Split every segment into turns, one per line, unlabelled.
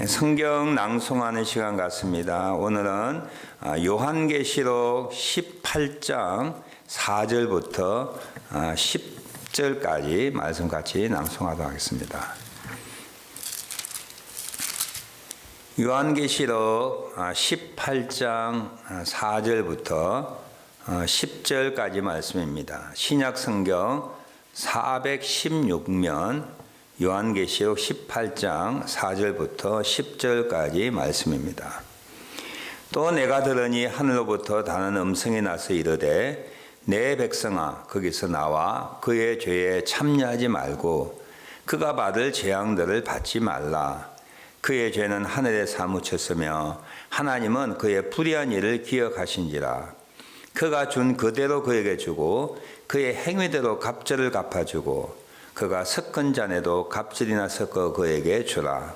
성경 낭송하는 시간 같습니다. 오늘은 요한계시록 18장 4절부터 10절까지 말씀 같이 낭송하도록 하겠습니다. 요한계시록 18장 4절부터 10절까지 말씀입니다. 신약성경 416면 요한계시록 18장 4절부터 10절까지 말씀입니다. 또 내가 들으니 하늘로부터 다른 음성이 나서 이르되 내 백성아 거기서 나와 그의 죄에 참여하지 말고 그가 받을 재앙들을 받지 말라. 그의 죄는 하늘에 사무쳤으며 하나님은 그의 불의한 일을 기억하신지라. 그가 준 그대로 그에게 주고 그의 행위대로 갑절을 갚아주고 그가 섞은 잔에도 갑절이나 섞어 그에게 주라.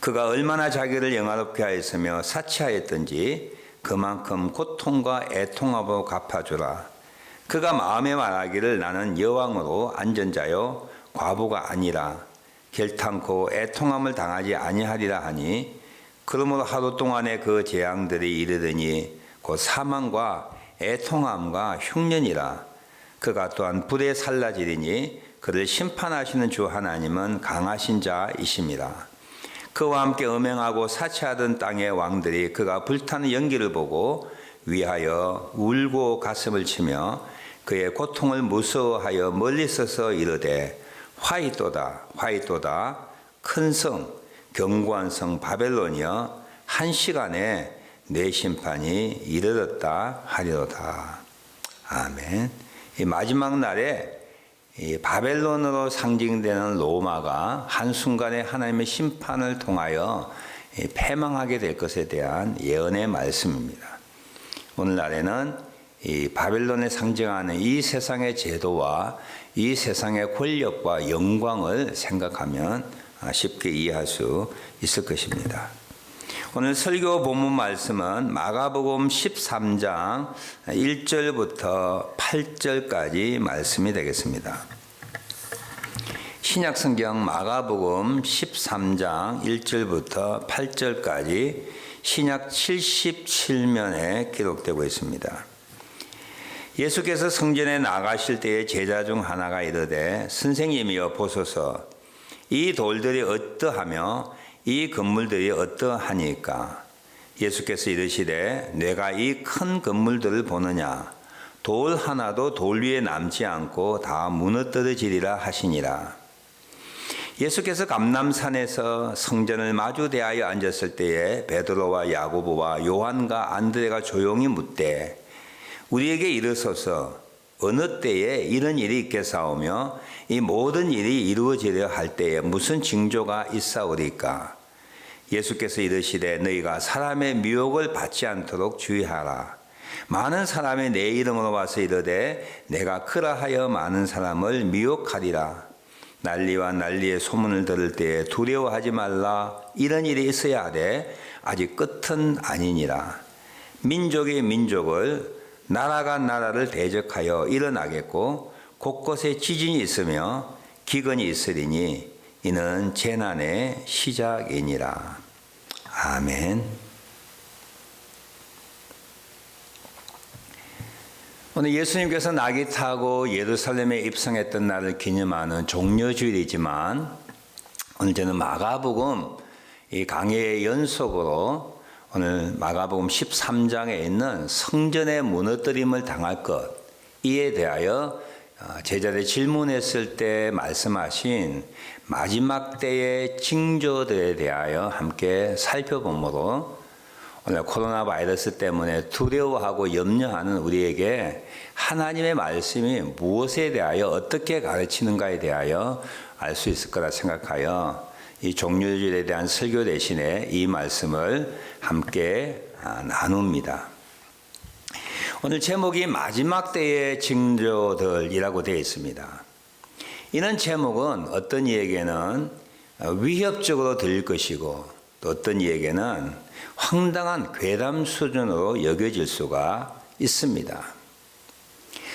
그가 얼마나 자기를 영화롭게 하였으며 사치하였던지 그만큼 고통과 애통하고 갚아주라. 그가 마음에 말하기를 나는 여왕으로 앉은 자요 과부가 아니라 결탄코 애통함을 당하지 아니하리라 하니 그러므로 하루 동안에 그 재앙들이 이르더니 곧 사망과 애통함과 흉년이라. 그가 또한 불에 살라지리니 그를 심판하시는 주 하나님은 강하신 자이심이라. 그와 함께 음행하고 사치하던 땅의 왕들이 그가 불타는 연기를 보고 위하여 울고 가슴을 치며 그의 고통을 무서워하여 멀리 서서 이르되 화이또다 화이또다 큰 성 견고한 성 바벨론이여 한 시간에 내 심판이 이르렀다 하리로다. 아멘. 이 마지막 날에 이 바벨론으로 상징되는 로마가 한순간에 하나님의 심판을 통하여 패망하게 될 것에 대한 예언의 말씀입니다. 오늘날에는 이 바벨론에 상징하는 이 세상의 제도와 이 세상의 권력과 영광을 생각하면 쉽게 이해할 수 있을 것입니다. 오늘 설교 본문 말씀은 마가복음 13장 1절부터 8절까지 말씀이 되겠습니다. 신약성경 마가복음 13장 1절부터 8절까지 신약 77면에 기록되고 있습니다. 예수께서 성전에 나가실 때에 제자 중 하나가 이르되 선생님이여 보소서 이 돌들이 어떠하며 이 건물들이 어떠하니까? 예수께서 이르시되 내가 이 큰 건물들을 보느냐? 돌 하나도 돌 위에 남지 않고 다 무너뜨려지리라 하시니라. 예수께서 감람산에서 성전을 마주 대하여 앉았을 때에 베드로와 야고보와 요한과 안드레가 조용히 묻되 우리에게 이르소서 어느 때에 이런 일이 있겠사오며 이 모든 일이 이루어지려 할 때에 무슨 징조가 있사오리까? 예수께서 이르시되 너희가 사람의 미혹을 받지 않도록 주의하라. 많은 사람이 내 이름으로 와서 이르되 내가 그러하여 많은 사람을 미혹하리라. 난리와 난리의 소문을 들을 때에 두려워하지 말라. 이런 일이 있어야 하되 아직 끝은 아니니라. 민족이 민족을 나라가 나라를 대적하여 일어나겠고 곳곳에 지진이 있으며 기근이 있으리니 이는 재난의 시작이니라. 아멘. 오늘 예수님께서 낙이 타고 예루살렘에 입성했던 날을 기념하는 종려주일이지만 오늘 저는 마가복음 이 강해의 연속으로 오늘 마가복음 13장에 있는 성전의 무너뜨림을 당할 것 이에 대하여 제자들이 질문했을 때 말씀하신 마지막 때의 징조들에 대하여 함께 살펴보므로 오늘 코로나 바이러스 때문에 두려워하고 염려하는 우리에게 하나님의 말씀이 무엇에 대하여 어떻게 가르치는가에 대하여 알 수 있을 거라 생각하여 이 종려주일에 대한 설교 대신에 이 말씀을 함께 나눕니다. 오늘 제목이 마지막 때의 징조들이라고 되어 있습니다. 이런 제목은 어떤 이에게는 위협적으로 들릴 것이고 또 어떤 이에게는 황당한 괴담 수준으로 여겨질 수가 있습니다.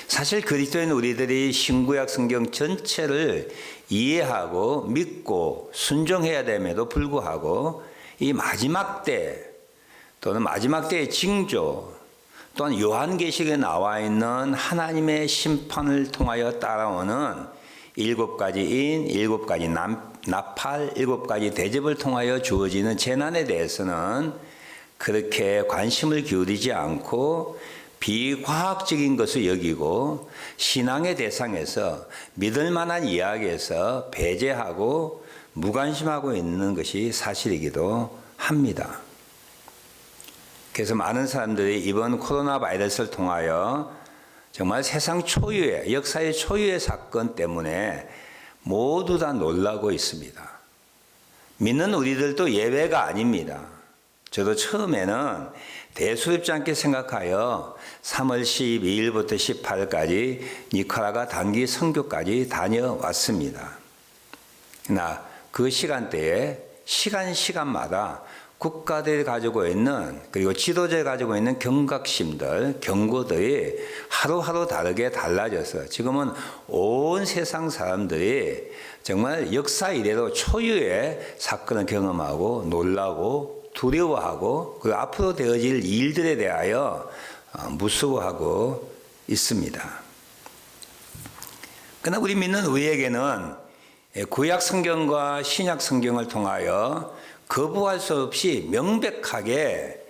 사실 그리스도인 우리들이 신구약 성경 전체를 이해하고 믿고 순종해야 됨에도 불구하고 이 마지막 때 또는 마지막 때의 징조 또한 요한계시록에 나와 있는 하나님의 심판을 통하여 따라오는 7가지인 7가지 나팔 7가지 대접을 통하여 주어지는 재난에 대해서는 그렇게 관심을 기울이지 않고 비과학적인 것을 여기고 신앙의 대상에서 믿을 만한 이야기에서 배제하고 무관심하고 있는 것이 사실이기도 합니다. 그래서 많은 사람들이 이번 코로나 바이러스를 통하여 정말 세상 초유의, 역사의 초유의 사건 때문에 모두 다 놀라고 있습니다. 믿는 우리들도 예외가 아닙니다. 저도 처음에는 대수롭지 않게 생각하여 3월 12일부터 18일까지 니카라과 단기 선교까지 다녀왔습니다. 그러나 그 시간대에 시간마다 국가들이 가지고 있는 그리고 지도자가 가지고 있는 경각심들, 경고들이 하루하루 다르게 달라져서 지금은 온 세상 사람들이 정말 역사 이래로 초유의 사건을 경험하고 놀라고 두려워하고 그리고 앞으로 되어질 일들에 대하여 무서워하고 있습니다. 그러나 우리 믿는 우리에게는 구약 성경과 신약 성경을 통하여 거부할 수 없이 명백하게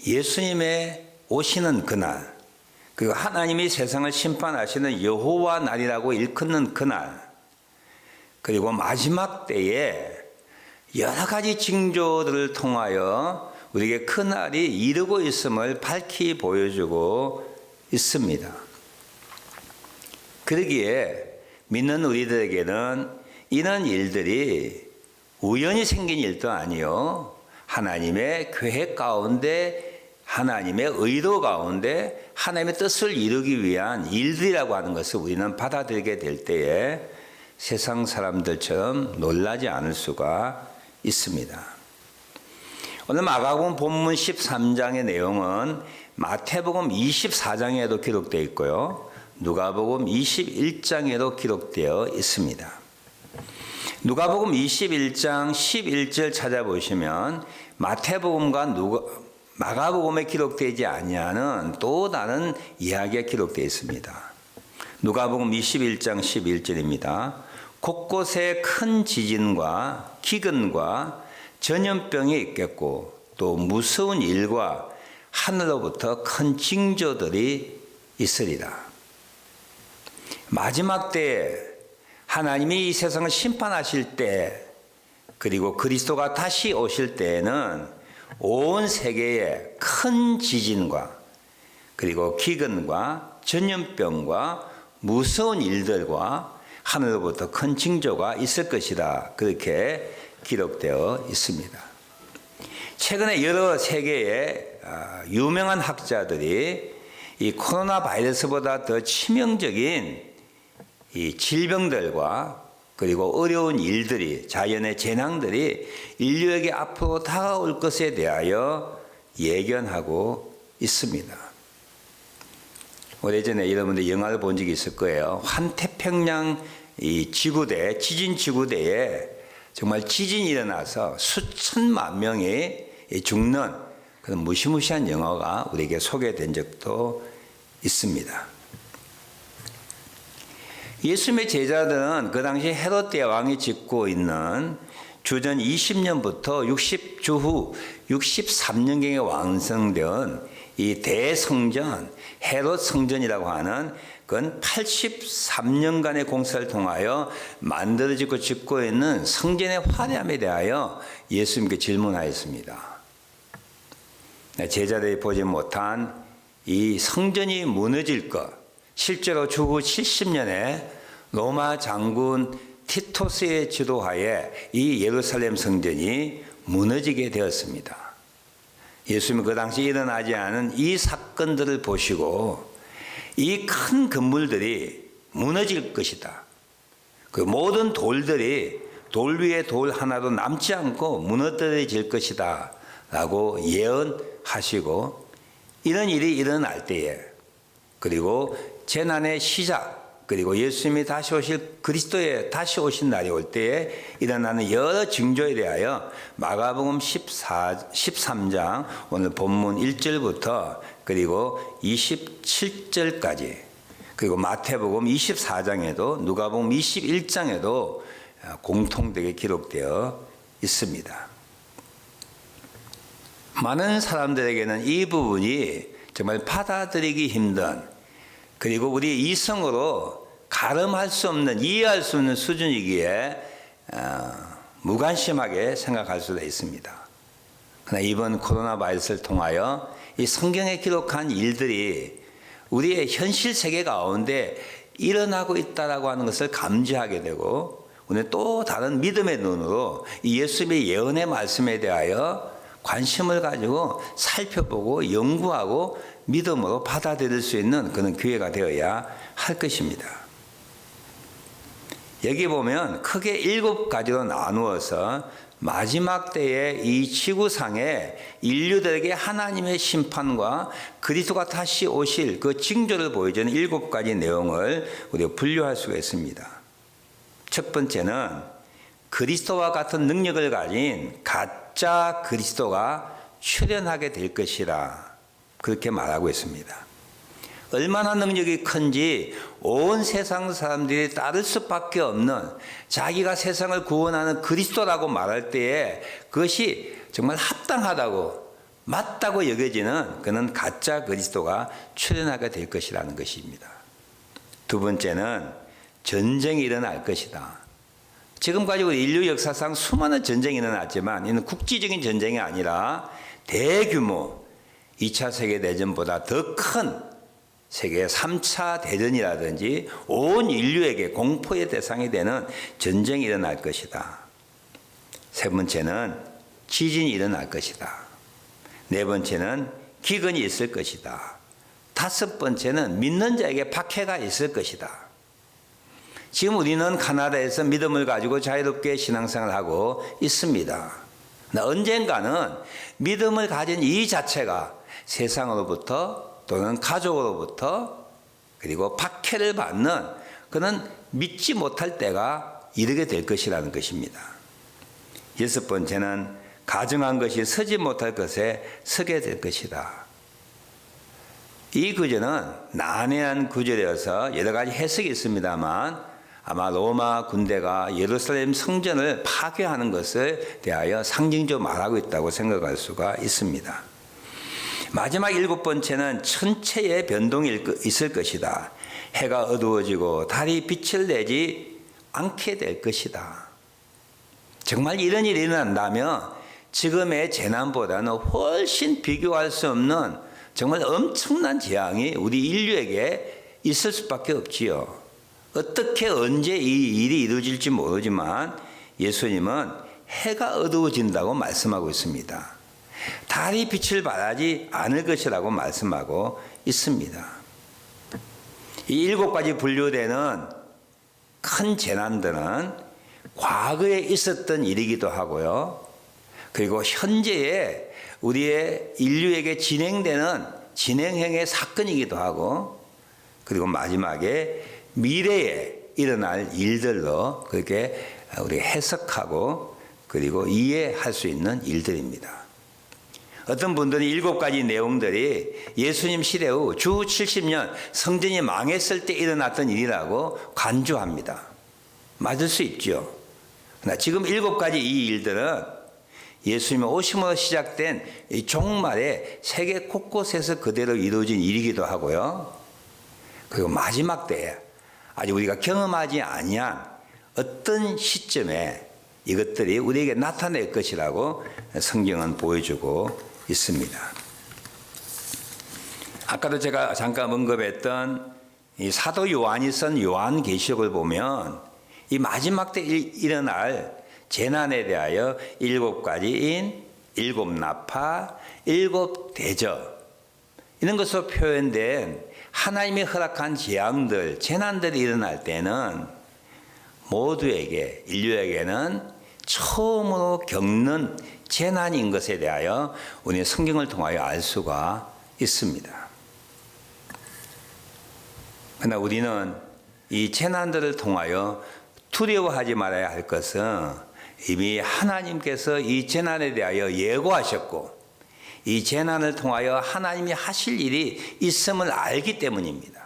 예수님의 오시는 그날, 그리고 하나님이 세상을 심판하시는 여호와 날이라고 일컫는 그날, 그리고 마지막 때에 여러 가지 징조들을 통하여 우리에게 그날이 이르고 있음을 밝히 보여주고 있습니다. 그러기에 믿는 우리들에게는 이런 일들이 우연히 생긴 일도 아니요, 하나님의 계획 가운데, 하나님의 의도 가운데 하나님의 뜻을 이루기 위한 일들이라고 하는 것을 우리는 받아들이게 될 때에 세상 사람들처럼 놀라지 않을 수가 있습니다. 오늘 마가복음 본문 13장의 내용은 마태복음 24장에도 기록되어 있고요, 누가복음 21장에도 기록되어 있습니다. 누가복음 21장 11절 찾아보시면 마태복음과 마가복음에 기록되지 아니하는 또 다른 이야기가 기록되어 있습니다. 누가복음 21장 11절입니다. 곳곳에 큰 지진과 기근과 전염병이 있겠고 또 무서운 일과 하늘로부터 큰 징조들이 있으리라. 마지막 때에 하나님이 이 세상을 심판하실 때, 그리고 그리스도가 다시 오실 때에는 온 세계에 큰 지진과 그리고 기근과 전염병과 무서운 일들과 하늘로부터 큰 징조가 있을 것이다, 그렇게 기록되어 있습니다. 최근에 여러 세계의 유명한 학자들이 이 코로나 바이러스보다 더 치명적인 이 질병들과 그리고 어려운 일들이, 자연의 재난들이 인류에게 앞으로 다가올 것에 대하여 예견하고 있습니다. 오래전에 여러분들 영화를 본 적이 있을 거예요. 환태평양 이 지구대, 지진 지구대에 정말 지진이 일어나서 수천만 명이 죽는 그런 무시무시한 영화가 우리에게 소개된 적도 있습니다. 예수님의 제자들은 그 당시 헤롯 왕이 짓고 있는 주전 20년부터 주후 63년경에 완성된 이 대성전, 헤롯 성전이라고 하는 그건 83년간의 공사를 통하여 만들어지고 짓고 있는 성전의 화려함에 대하여 예수님께 질문하였습니다. 제자들이 보지 못한 이 성전이 무너질 것, 실제로 주후 70년에 로마 장군 티토스의 지도하에 이 예루살렘 성전이 무너지게 되었습니다. 예수님은 그 당시 일어나지 않은 이 사건들을 보시고 이 큰 건물들이 무너질 것이다, 그 모든 돌들이 돌 위에 돌 하나도 남지 않고 무너뜨려질 것이다 라고 예언하시고, 이런 일이 일어날 때에, 그리고 재난의 시작, 그리고 예수님이 다시 오실 그리스도의 다시 오신 날이 올 때에 일어나는 여러 징조에 대하여 마가복음 13장 오늘 본문 1절부터 그리고 27절까지, 그리고 마태복음 24장에도 누가복음 21장에도 공통되게 기록되어 있습니다. 많은 사람들에게는 이 부분이 정말 받아들이기 힘든, 그리고 우리 이성으로 가름할 수 없는, 이해할 수 없는 수준이기에 무관심하게 생각할 수도 있습니다. 그러나 이번 코로나 바이러스를 통하여 이 성경에 기록한 일들이 우리의 현실 세계 가운데 일어나고 있다라고 하는 것을 감지하게 되고, 우리는 또 다른 믿음의 눈으로 이 예수님의 예언의 말씀에 대하여 관심을 가지고 살펴보고 연구하고 믿음으로 받아들일 수 있는 그런 기회가 되어야 할 것입니다. 여기 보면 크게 7가지로 나누어서 마지막 때에 이 지구상에 인류들에게 하나님의 심판과 그리스도가 다시 오실 그 징조를 보여주는 7가지 내용을 우리가 분류할 수가 있습니다. 첫 번째는 그리스도와 같은 능력을 가진 가짜 그리스도가 출현하게 될 것이라, 그렇게 말하고 있습니다. 얼마나 능력이 큰지 온 세상 사람들이 따를 수밖에 없는, 자기가 세상을 구원하는 그리스도라고 말할 때에 그것이 정말 합당하다고 맞다고 여겨지는 그런 가짜 그리스도가 출현하게 될 것이라는 것입니다. 두 번째는 전쟁이 일어날 것이다. 지금까지 우리 인류 역사상 수많은 전쟁이 일어났지만 이는 국지적인 전쟁이 아니라 대규모 2차 세계대전보다 더 큰 세계 3차 대전이라든지 온 인류에게 공포의 대상이 되는 전쟁이 일어날 것이다. 세 번째는 지진이 일어날 것이다. 네 번째는 기근이 있을 것이다. 다섯 번째는 믿는 자에게 박해가 있을 것이다. 지금 우리는 카나다에서 믿음을 가지고 자유롭게 신앙생활을 하고 있습니다. 언젠가는 믿음을 가진 이 자체가 세상으로부터 또는 가족으로부터 그리고 박해를 받는 그런 믿지 못할 때가 이르게 될 것이라는 것입니다. 여섯 번째는 가정한 것이 서지 못할 것에 서게 될 것이다. 이 구절은 난해한 구절이어서 여러 가지 해석이 있습니다만 아마 로마 군대가 예루살렘 성전을 파괴하는 것을 대하여 상징적으로 말하고 있다고 생각할 수가 있습니다. 마지막 7번째는 천체의 변동이 있을 것이다. 해가 어두워지고 달이 빛을 내지 않게 될 것이다. 정말 이런 일이 일어난다면 지금의 재난보다는 훨씬 비교할 수 없는 정말 엄청난 재앙이 우리 인류에게 있을 수밖에 없지요. 어떻게 언제 이 일이 이루어질지 모르지만 예수님은 해가 어두워진다고 말씀하고 있습니다. 달이 빛을 발하지 않을 것이라고 말씀하고 있습니다. 이 7가지 분류되는 큰 재난들은 과거에 있었던 일이기도 하고요. 그리고 현재에 우리의 인류에게 진행되는 진행형의 사건이기도 하고, 그리고 마지막에 미래에 일어날 일들로 그렇게 우리가 해석하고 그리고 이해할 수 있는 일들입니다. 어떤 분들은 7가지 내용들이 예수님 시대 후 주 70년 성전이 망했을 때 일어났던 일이라고 간주합니다. 맞을 수 있죠. 그러나 지금 7가지 이 일들은 예수님의 오심으로 시작된 이 종말에 세계 곳곳에서 그대로 이루어진 일이기도 하고요. 그리고 마지막 때에 아직 우리가 경험하지 아니한 어떤 시점에 이것들이 우리에게 나타낼 것이라고 성경은 보여주고 있습니다. 아까도 제가 잠깐 언급했던 이 사도 요한이 쓴 요한계시록을 보면 이 마지막 때 일어날 재난에 대하여 7가지인 7나파, 7대접 이런 것으로 표현된 하나님이 허락한 재앙들, 재난들이 일어날 때는 모두에게, 인류에게는 처음으로 겪는 재난인 것에 대하여 우리는 성경을 통하여 알 수가 있습니다. 그러나 우리는 이 재난들을 통하여 두려워하지 말아야 할 것은 이미 하나님께서 이 재난에 대하여 예고하셨고 이 재난을 통하여 하나님이 하실 일이 있음을 알기 때문입니다.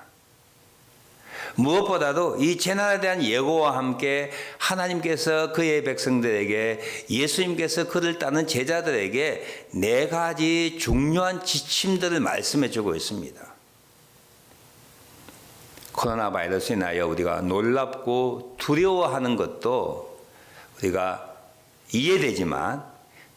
무엇보다도 이 재난에 대한 예고와 함께 하나님께서 그의 백성들에게 예수님께서 그를 따르는 제자들에게 4가지 중요한 지침들을 말씀해 주고 있습니다. 코로나 바이러스에 인하여 우리가 놀랍고 두려워하는 것도 우리가 이해되지만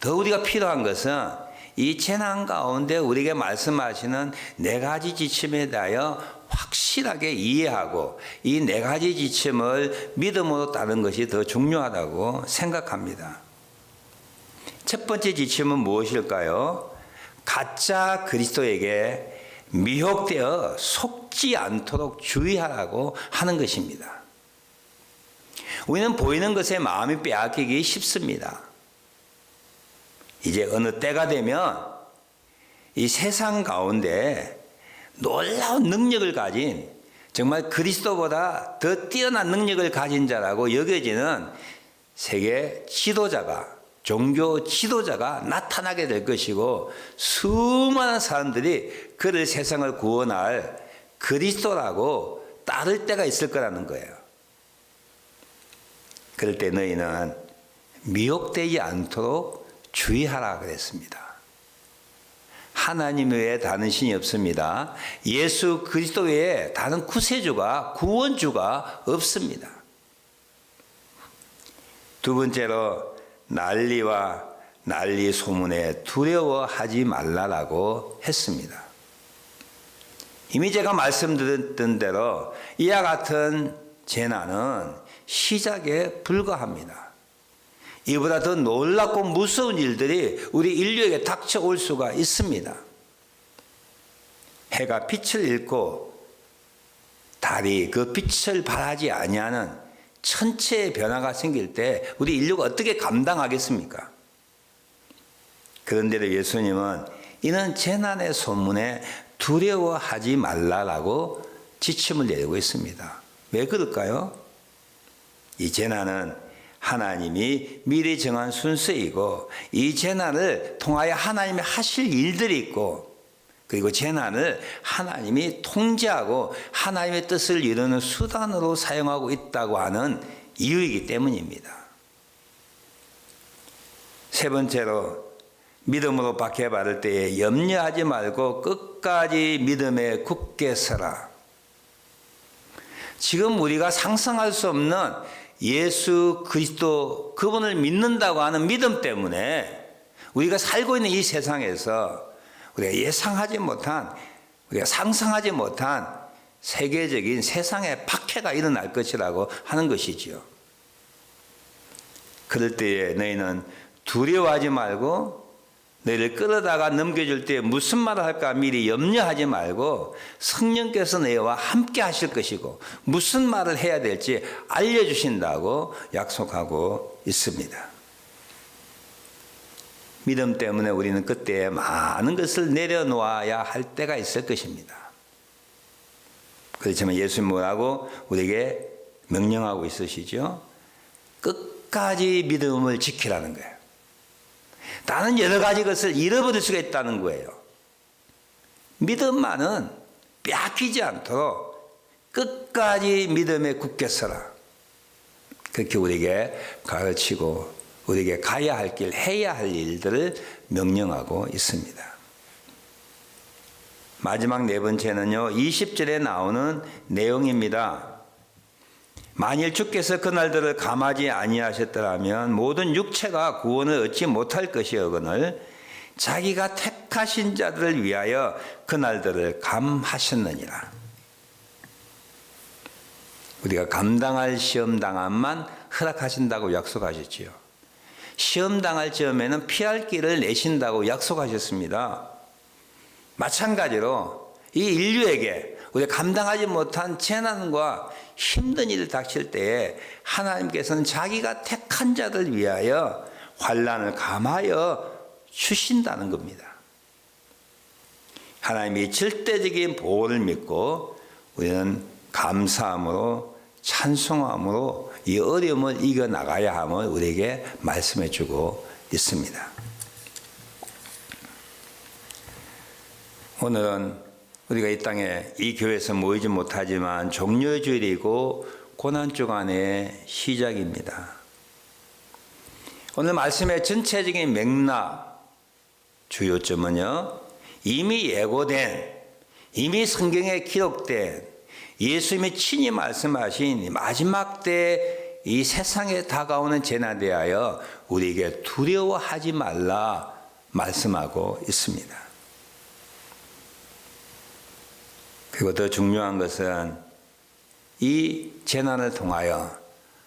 더 우리가 필요한 것은 이 재난 가운데 우리에게 말씀하시는 4가지 지침에 대하여 확실하게 이해하고 이 4가지 지침을 믿음으로 따르는 것이 더 중요하다고 생각합니다. 첫 번째 지침은 무엇일까요? 가짜 그리스도에게 미혹되어 속지 않도록 주의하라고 하는 것입니다. 우리는 보이는 것에 마음이 빼앗기기 쉽습니다. 이제 어느 때가 되면 이 세상 가운데 놀라운 능력을 가진 정말 그리스도보다 더 뛰어난 능력을 가진 자라고 여겨지는 세계 지도자가 종교 지도자가 나타나게 될 것이고 수많은 사람들이 그를 세상을 구원할 그리스도라고 따를 때가 있을 거라는 거예요. 그럴 때 너희는 미혹되지 않도록 주의하라 그랬습니다. 하나님 외에 다른 신이 없습니다. 예수 그리스도 외에 다른 구세주가 구원주가 없습니다. 두 번째로 난리와 난리 소문에 두려워하지 말라라고 했습니다. 이미 제가 말씀드렸던 대로 이와 같은 재난은 시작에 불과합니다. 이보다 더 놀랍고 무서운 일들이 우리 인류에게 닥쳐올 수가 있습니다. 해가 빛을 잃고 달이 그 빛을 발하지 아니하는 천체의 변화가 생길 때 우리 인류가 어떻게 감당하겠습니까? 그런데도 예수님은 이는 재난의 소문에 두려워하지 말라라고 지침을 내리고 있습니다. 왜 그럴까요? 이 재난은 하나님이 미리 정한 순서이고 이 재난을 통하여 하나님이 하실 일들이 있고 그리고 재난을 하나님이 통제하고 하나님의 뜻을 이루는 수단으로 사용하고 있다고 하는 이유이기 때문입니다. 세 번째로 믿음으로 박해받을 때에 염려하지 말고 끝까지 믿음에 굳게 서라. 지금 우리가 상상할 수 없는 예수 그리스도 그분을 믿는다고 하는 믿음 때문에 우리가 살고 있는 이 세상에서 우리가 예상하지 못한 우리가 상상하지 못한 세계적인 세상의 박해가 일어날 것이라고 하는 것이지요. 그럴 때에 너희는 두려워하지 말고 너희를 끌어다가 넘겨줄 때 무슨 말을 할까 미리 염려하지 말고 성령께서 너희와 함께 하실 것이고 무슨 말을 해야 될지 알려주신다고 약속하고 있습니다. 믿음 때문에 우리는 그때 많은 것을 내려놓아야 할 때가 있을 것입니다. 그렇지만 예수님 뭐라고 우리에게 명령하고 있으시죠? 끝까지 믿음을 지키라는 거예요. 나는 여러 가지 것을 잃어버릴 수가 있다는 거예요. 믿음만은 빼앗기지 않도록 끝까지 믿음에 굳게 서라. 그렇게 우리에게 가르치고 우리에게 가야 할 길, 해야 할 일들을 명령하고 있습니다. 마지막 4번째는요. 20절에 나오는 내용입니다. 만일 주께서 그날들을 감하지 아니하셨더라면 모든 육체가 구원을 얻지 못할 것이오거늘 자기가 택하신 자들을 위하여 그날들을 감하셨느니라. 우리가 감당할 시험당함만 허락하신다고 약속하셨지요. 시험당할 즈음에는 피할 길을 내신다고 약속하셨습니다. 마찬가지로 이 인류에게 우리가 감당하지 못한 재난과 힘든 일을 닥칠 때에 하나님께서는 자기가 택한 자들 위하여 환난을 감하여 주신다는 겁니다. 하나님이 절대적인 보호를 믿고 우리는 감사함으로 찬송함으로 이 어려움을 이겨나가야 함을 우리에게 말씀해 주고 있습니다. 오늘은 우리가 이 땅에 이 교회에서 모이지 못하지만 종려주일이고 고난주간의 시작입니다. 오늘 말씀의 전체적인 맥락 주요점은요, 이미 예고된, 이미 성경에 기록된 예수님이 친히 말씀하신 마지막 때 이 세상에 다가오는 재난에 대하여 우리에게 두려워하지 말라 말씀하고 있습니다. 그리고 더 중요한 것은 이 재난을 통하여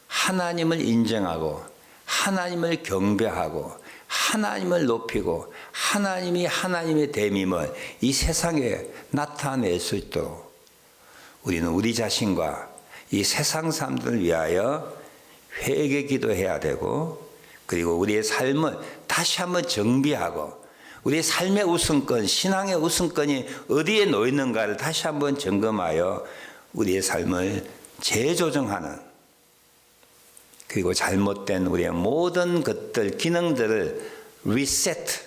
하나님을 인정하고 하나님을 경배하고 하나님을 높이고 하나님이 하나님의 됨임을 이 세상에 나타낼 수 있도록 우리는 우리 자신과 이 세상 사람들을 위하여 회개 기도해야 되고, 그리고 우리의 삶을 다시 한번 정비하고 우리의 삶의 우선권, 신앙의 우선권이 어디에 놓이는가를 다시 한번 점검하여 우리의 삶을 재조정하는, 그리고 잘못된 우리의 모든 것들, 기능들을 리세트,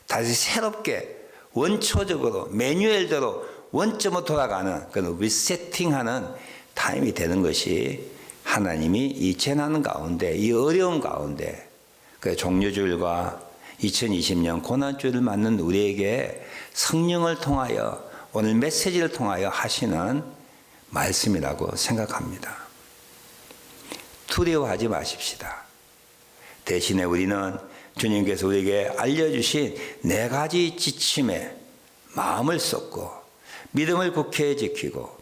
다시 새롭게 원초적으로 매뉴얼대로 원점으로 돌아가는 그런 리세팅하는 타임이 되는 것이 하나님이 이 재난 가운데, 이 어려움 가운데, 그 종려주일과 2020년 고난주일을 맞는 우리에게 성령을 통하여 오늘 메시지를 통하여 하시는 말씀이라고 생각합니다. 두려워하지 마십시다. 대신에 우리는 주님께서 우리에게 알려주신 4가지 지침에 마음을 쏟고 믿음을 굳게 지키고,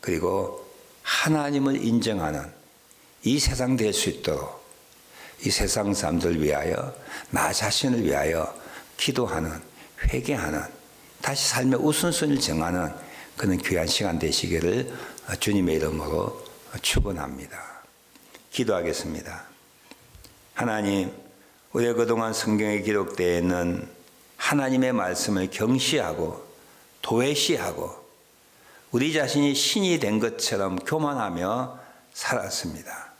그리고 하나님을 인정하는 이 세상 될 수 있도록 이 세상 사람들 위하여, 나 자신을 위하여 기도하는, 회개하는, 다시 삶의 우선순위를 정하는 그런 귀한 시간 되시기를 주님의 이름으로 축원합니다. 기도하겠습니다. 하나님, 우리가 그동안 성경에 기록되어 있는 하나님의 말씀을 경시하고 도외시하고 우리 자신이 신이 된 것처럼 교만하며 살았습니다.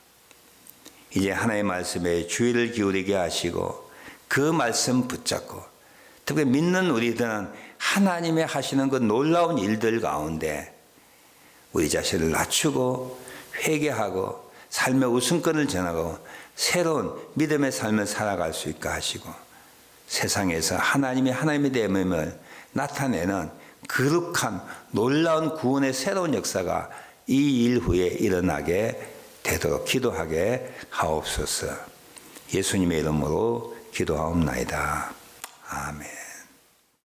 이제 하나님의 말씀에 주의를 기울이게 하시고 그 말씀 붙잡고, 특히 믿는 우리들은 하나님의 하시는 그 놀라운 일들 가운데 우리 자신을 낮추고 회개하고 삶의 우선권을 전하고 새로운 믿음의 삶을 살아갈 수 있게 하시고, 세상에서 하나님의 됨을 나타내는 거룩한 놀라운 구원의 새로운 역사가 이 일 후에 일어나게 되도록 기도하게 하옵소서. 예수님의 이름으로 기도하옵나이다. 아멘.